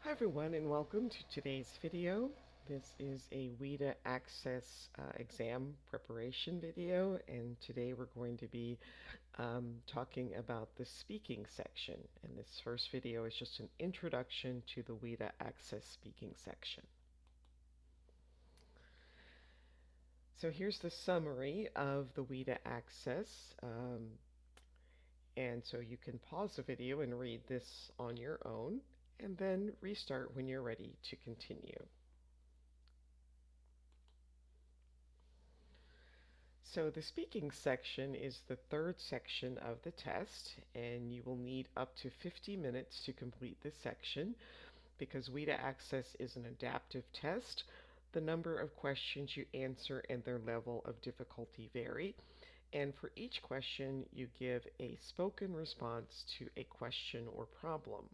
Hi everyone and welcome to today's video. This is a WIDA Access exam preparation video, and today we're going to be talking about the speaking section. And this first video is just an introduction to the WIDA Access speaking section. So here's the summary of the WIDA Access. And so you can pause the video and read this on your own, and then restart when you're ready to continue. So the speaking section is the third section of the test, and you will need up to 50 minutes to complete this section. Because WIDA Access is an adaptive test, the number of questions you answer and their level of difficulty vary. And for each question, you give a spoken response to a question or problem.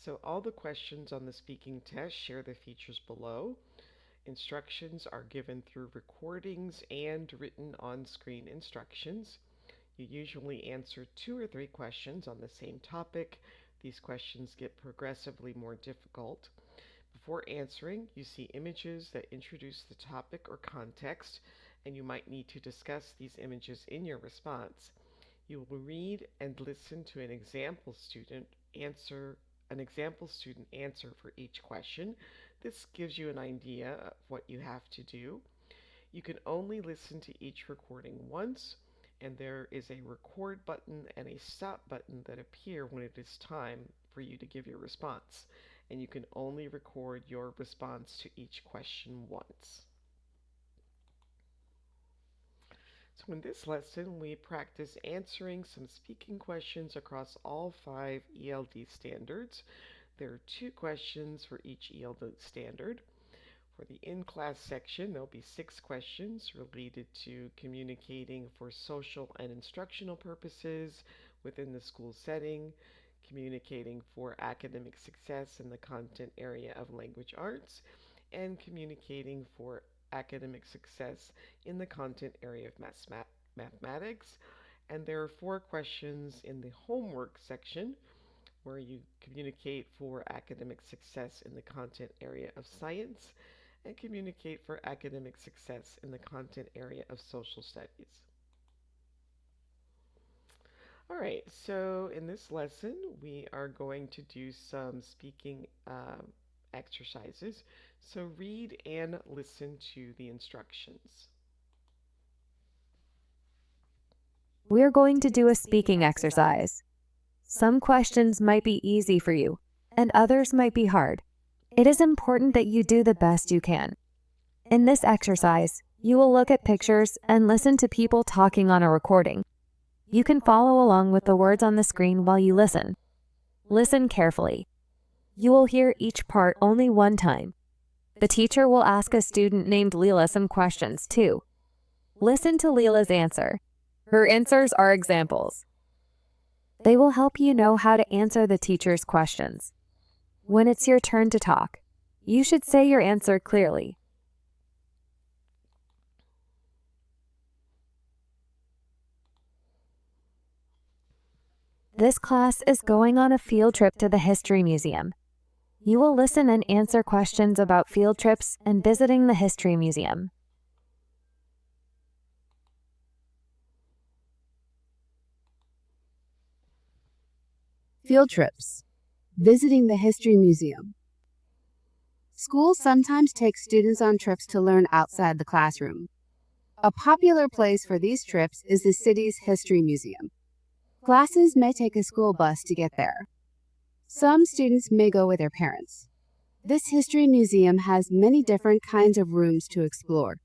So all the questions on the speaking test share the features below. Instructions are given through recordings and written on-screen instructions. You usually answer 2 or 3 questions on the same topic. These questions get progressively more difficult. Before answering, you see images that introduce the topic or context, and you might need to discuss these images in your response. You will read and listen to an example student answer for each question. This gives you an idea of what you have to do. You can only listen to each recording once, and there is a record button and a stop button that appear when it is time for you to give your response. And you can only record your response to each question once. So in this lesson, we practice answering some speaking questions across all 5 ELD standards. There are 2 questions for each ELD standard. For the in-class section, there'll be 6 questions related to communicating for social and instructional purposes within the school setting, communicating for academic success in the content area of language arts, and communicating for academic success in the content area of mathematics. And there are 4 questions in the homework section where you communicate for academic success in the content area of science and communicate for academic success in the content area of social studies. All right, so in this lesson, we are going to do some speaking exercises. So read and listen to the instructions. We're going to do a speaking exercise. Some questions might be easy for you, and others might be hard. It is important that you do the best you can. In this exercise, you will look at pictures and listen to people talking on a recording. You can follow along with the words on the screen while you listen. Listen carefully. You will hear each part only one time. The teacher will ask a student named Leela some questions too. Listen to Leela's answer. Her answers are examples. They will help you know how to answer the teacher's questions. When it's your turn to talk, you should say your answer clearly. This class is going on a field trip to the History Museum. You will listen and answer questions about field trips and visiting the History Museum. Field trips. Visiting the History Museum. Schools sometimes take students on trips to learn outside the classroom. A popular place for these trips is the city's History Museum. Classes may take a school bus to get there. Some students may go with their parents. This History Museum has many different kinds of rooms to explore.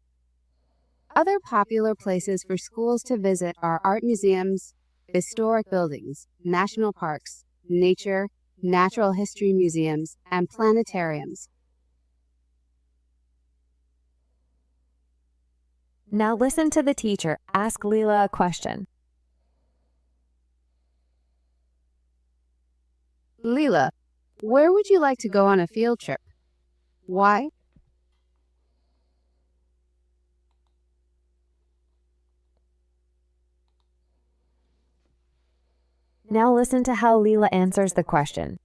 Other popular places for schools to visit are art museums, historic buildings, national parks, nature, natural history museums, and planetariums. Now listen to the teacher ask Leela a question. Leela, where would you like to go on a field trip? Why? Now listen to how Leela answers the question.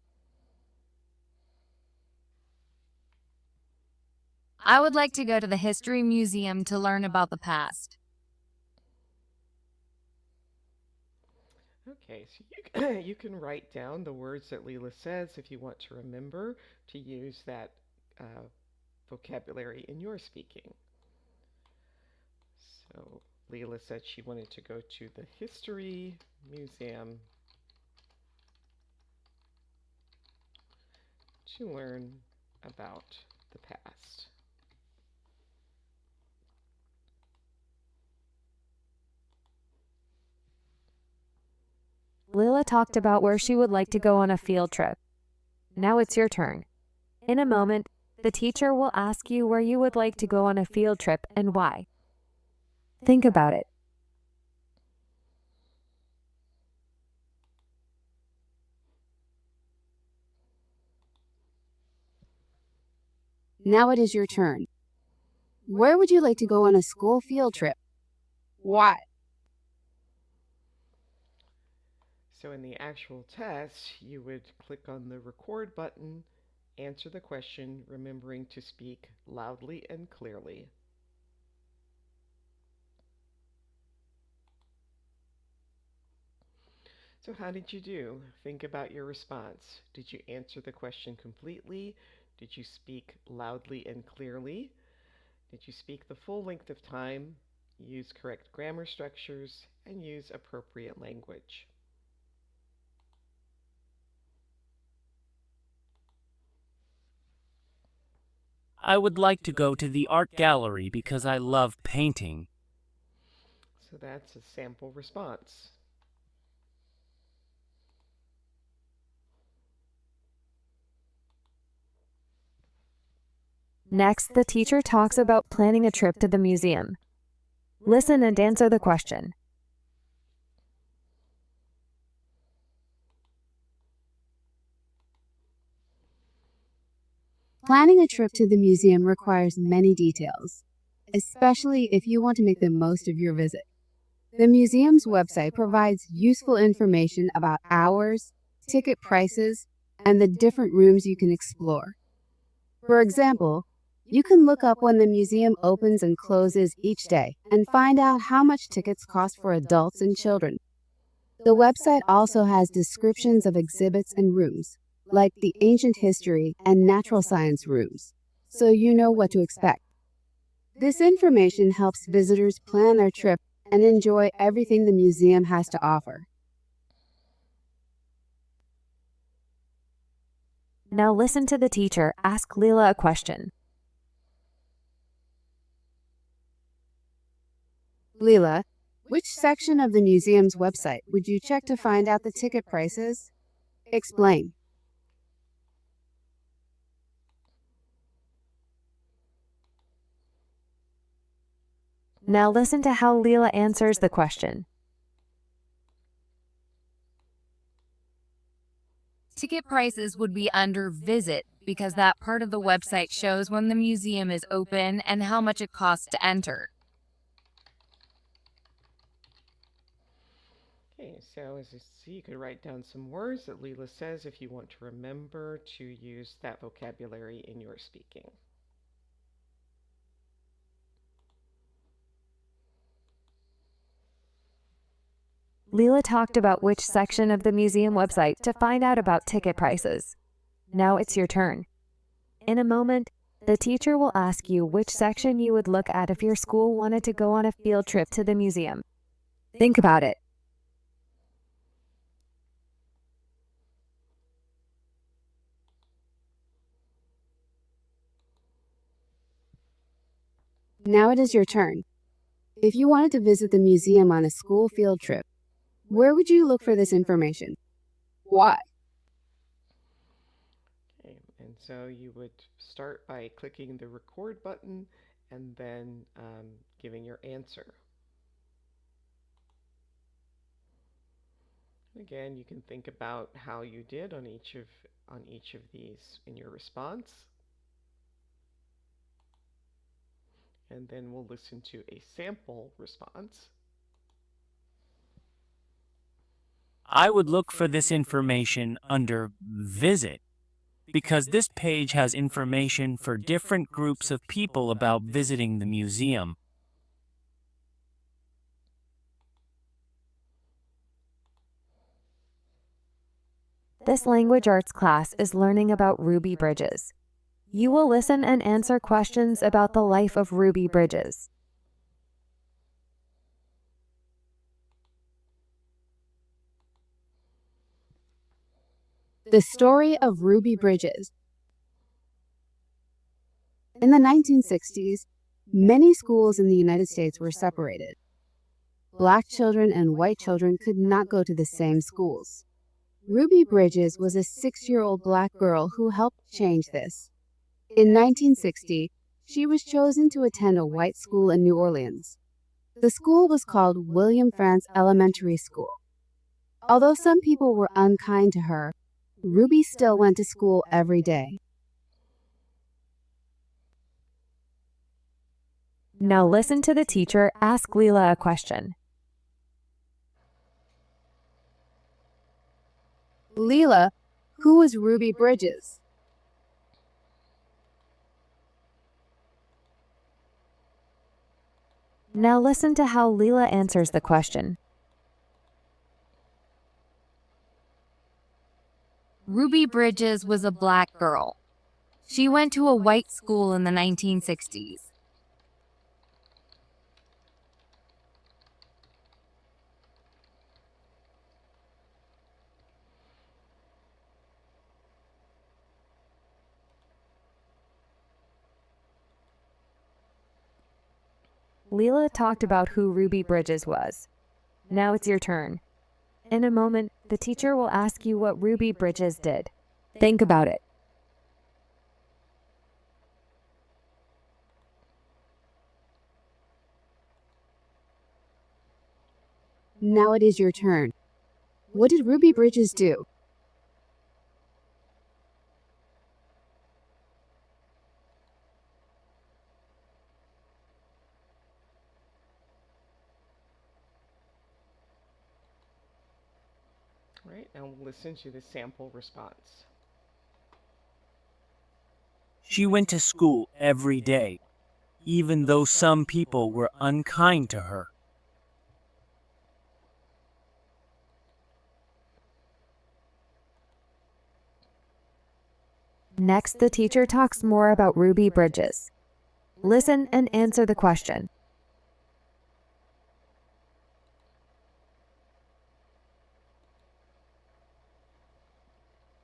I would like to go to the History Museum to learn about the past. Okay, so you can write down the words that Leela says if you want to remember to use that uh, vocabulary in your speaking. So Leela said she wanted to go to the History Museum to learn about the past. Leela talked about where she would like to go on a field trip. Now it's your turn. In a moment, the teacher will ask you where you would like to go on a field trip and why. Think about it. Now it is your turn. Where would you like to go on a school field trip? Why? So in the actual test, you would click on the record button, answer the question, remembering to speak loudly and clearly. So how did you do? Think about your response. Did you answer the question completely? Did you speak loudly and clearly? Did you speak the full length of time, use correct grammar structures, and use appropriate language? I would like to go to the art gallery because I love painting. So that's a sample response. Next, the teacher talks about planning a trip to the museum. Listen and answer the question. Planning a trip to the museum requires many details, especially if you want to make the most of your visit. The museum's website provides useful information about hours, ticket prices, and the different rooms you can explore. For example, you can look up when the museum opens and closes each day and find out how much tickets cost for adults and children. The website also has descriptions of exhibits and rooms, like the ancient history and natural science rooms, so you know what to expect. This information helps visitors plan their trip and enjoy everything the museum has to offer. Now listen to the teacher ask Leela a question. Leela, which section of the museum's website would you check to find out the ticket prices? Explain. Now listen to how Leela answers the question. Ticket prices would be under Visit because that part of the website shows when the museum is open and how much it costs to enter. Okay, so as you see, you could write down some words that Leela says if you want to remember to use that vocabulary in your speaking. Leela talked about which section of the museum website to find out about ticket prices. Now it's your turn. In a moment, the teacher will ask you which section you would look at if your school wanted to go on a field trip to the museum. Think about it. Now it is your turn. If you wanted to visit the museum on a school field trip, where would you look for this information? Why? Okay, and so you would start by clicking the record button and then giving your answer. Again, you can think about how you did on each of these in your response. And then we'll listen to a sample response. I would look for this information under Visit, because this page has information for different groups of people about visiting the museum. This language arts class is learning about Ruby Bridges. You will listen and answer questions about the life of Ruby Bridges. The story of Ruby Bridges. In the 1960s, many schools in the United States were separated. Black children and white children could not go to the same schools. Ruby Bridges was a 6-year-old black girl who helped change this. In 1960, she was chosen to attend a white school in New Orleans. The school was called William Frantz Elementary School. Although some people were unkind to her, Ruby still went to school every day. Now listen to the teacher ask Leela a question. Leela, who was Ruby Bridges? Now listen to how Leela answers the question. Ruby Bridges was a black girl. She went to a white school in the 1960s. Leela talked about who Ruby Bridges was. Now it's your turn. In a moment, the teacher will ask you what Ruby Bridges did. Think about it. Now it is your turn. What did Ruby Bridges do? All right, now we'll listen to the sample response. She went to school every day, even though some people were unkind to her. Next, the teacher talks more about Ruby Bridges. Listen and answer the question.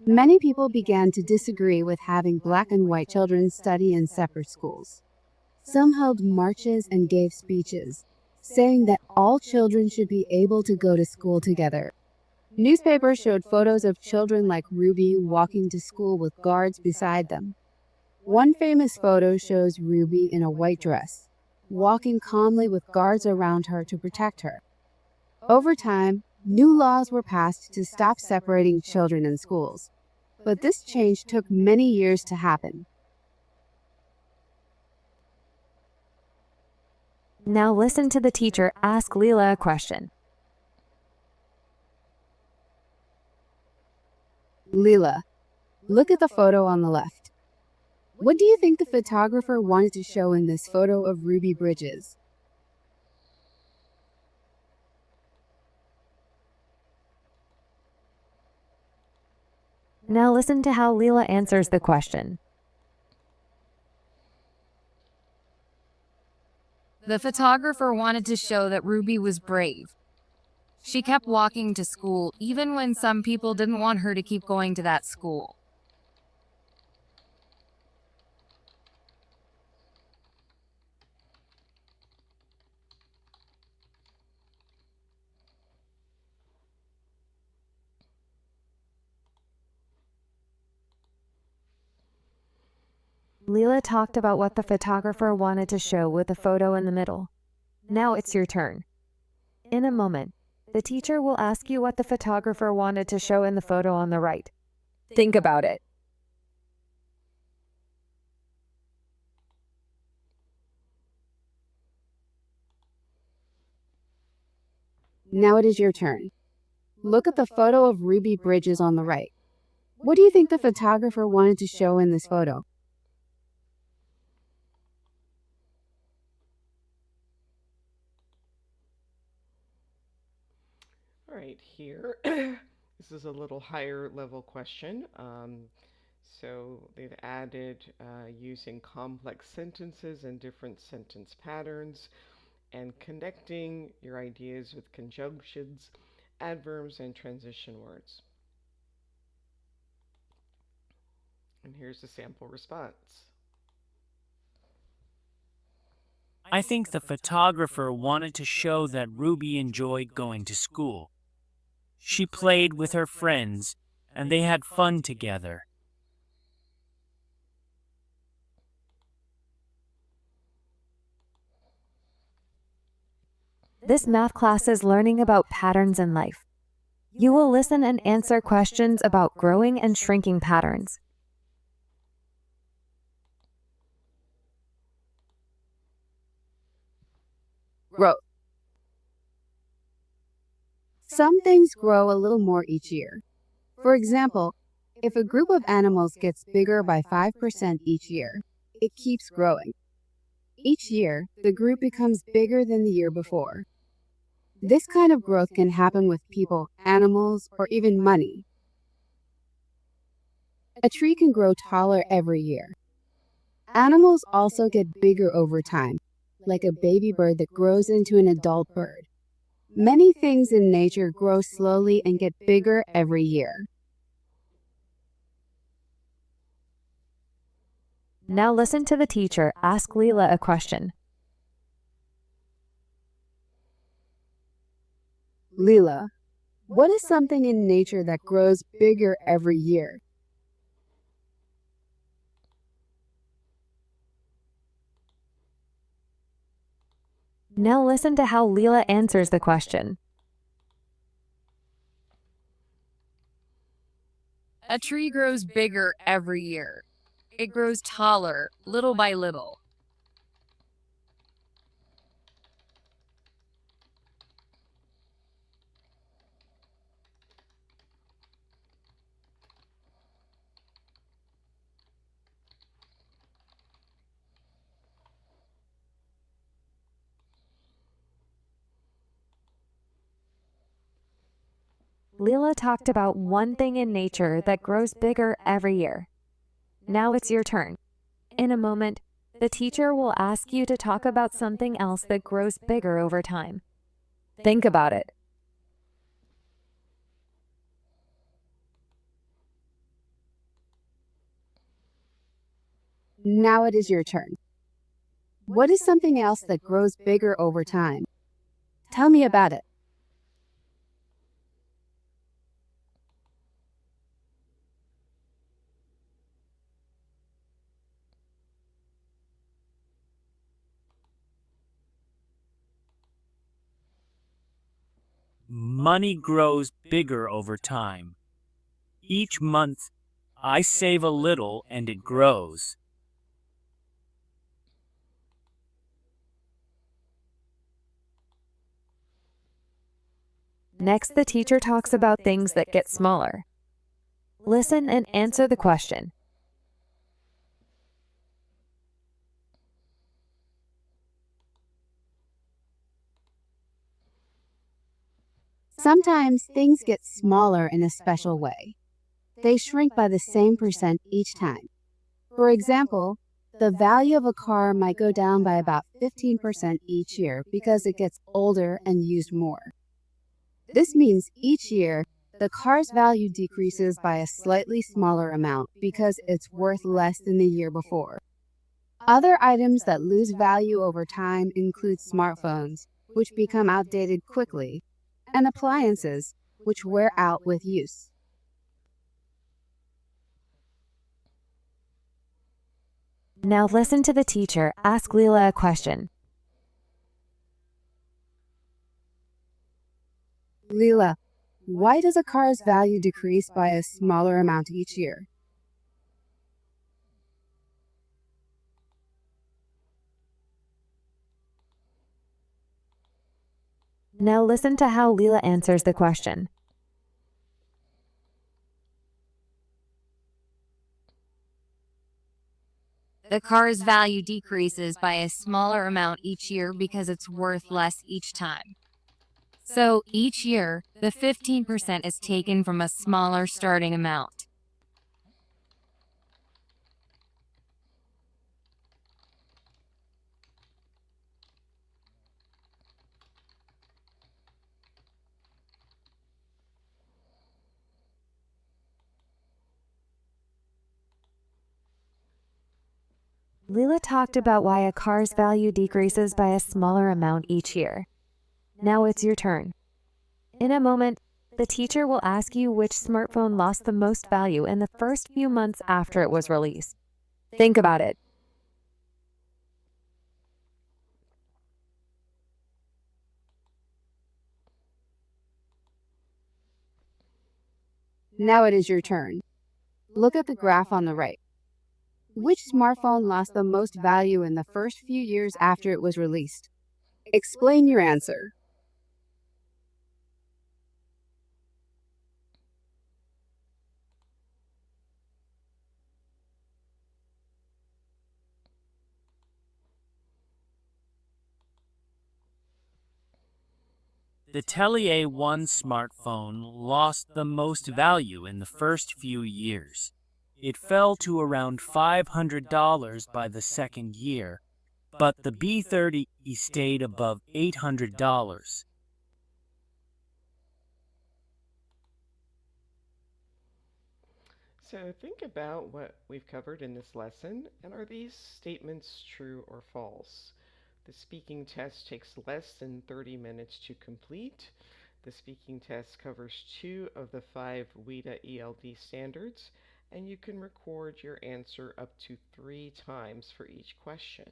Many people began to disagree with having black and white children study in separate schools. Some held marches and gave speeches, saying that all children should be able to go to school together. Newspapers showed photos of children like Ruby walking to school with guards beside them. One famous photo shows Ruby in a white dress, walking calmly with guards around her to protect her. Over time, new laws were passed to stop separating children in schools, but this change took many years to happen. Now listen to the teacher ask Leela a question. Leela, look at the photo on the left. What do you think the photographer wanted to show in this photo of Ruby Bridges? Now listen to how Leela answers the question. The photographer wanted to show that Ruby was brave. She kept walking to school even when some people didn't want her to keep going to that school. Leela talked about what the photographer wanted to show with the photo in the middle. Now it's your turn. In a moment, the teacher will ask you what the photographer wanted to show in the photo on the right. Think about it. Now it is your turn. look at the photo of Ruby Bridges on the right. What do you think the photographer wanted to show in this photo? All right, here, this is a little higher level question. So they've added using complex sentences and different sentence patterns and connecting your ideas with conjunctions, adverbs, and transition words. And here's the sample response. I think the photographer wanted to show that Ruby enjoyed going to school. She played with her friends, and they had fun together. This math class is learning about patterns in life. You will listen and answer questions about growing and shrinking patterns. Growth. Some things grow a little more each year. For example, if a group of animals gets bigger by 5% each year, it keeps growing. Each year, the group becomes bigger than the year before. This kind of growth can happen with people, animals, or even money. A tree can grow taller every year. Animals also get bigger over time, like a baby bird that grows into an adult bird. Many things in nature grow slowly and get bigger every year. Now listen to the teacher ask Leela a question. Leela, what is something in nature that grows bigger every year? Now listen to how Leela answers the question. A tree grows bigger every year. It grows taller, little by little. Leela talked about one thing in nature that grows bigger every year. Now it's your turn. In a moment, the teacher will ask you to talk about something else that grows bigger over time. Think about it. Now it is your turn. What is something else that grows bigger over time? Tell me about it. Money grows bigger over time. Each month, I save a little and it grows. Next, the teacher talks about things that get smaller. Listen and answer the question. Sometimes things get smaller in a special way. They shrink by the same percent each time. For example, the value of a car might go down by about 15% each year because it gets older and used more. This means each year, the car's value decreases by a slightly smaller amount because it's worth less than the year before. Other items that lose value over time include smartphones, which become outdated quickly, and appliances, which wear out with use. Now listen to the teacher ask Leela a question. Leela, why does a car's value decrease by a smaller amount each year? Now listen to how Leela answers the question. the car's value decreases by a smaller amount each year because it's worth less each time. So each year, the 15% is taken from a smaller starting amount. Leela talked about why a car's value decreases by a smaller amount each year. Now it's your turn. In a moment, the teacher will ask you which smartphone lost the most value in the first few months after it was released. Think about it. Now it is your turn. Look at the graph on the right. Which smartphone lost the most value in the first few years after it was released? Explain your answer. The Tellier 1 smartphone lost the most value in the first few years. It fell to around $500 by the second year, but the B30 stayed above $800. So think about what we've covered in this lesson, and are these statements true or false? The speaking test takes less than 30 minutes to complete. The speaking test covers 2 of the 5 WIDA ELD standards, and you can record your answer up to 3 times for each question.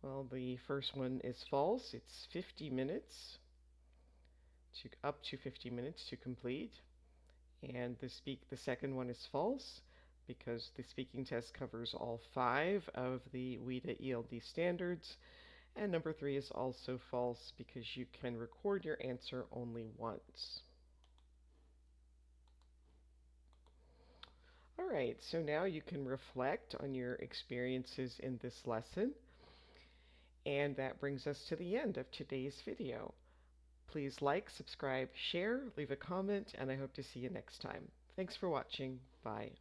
Well, the first one is false. It's 50 minutes, up to 50 minutes to complete. And the second one is false because the speaking test covers all 5 of the WIDA ELD standards. And number 3 is also false because you can record your answer only once. Alright, so now you can reflect on your experiences in this lesson. And that brings us to the end of today's video. Please like, subscribe, share, leave a comment, and I hope to see you next time. Thanks for watching. Bye.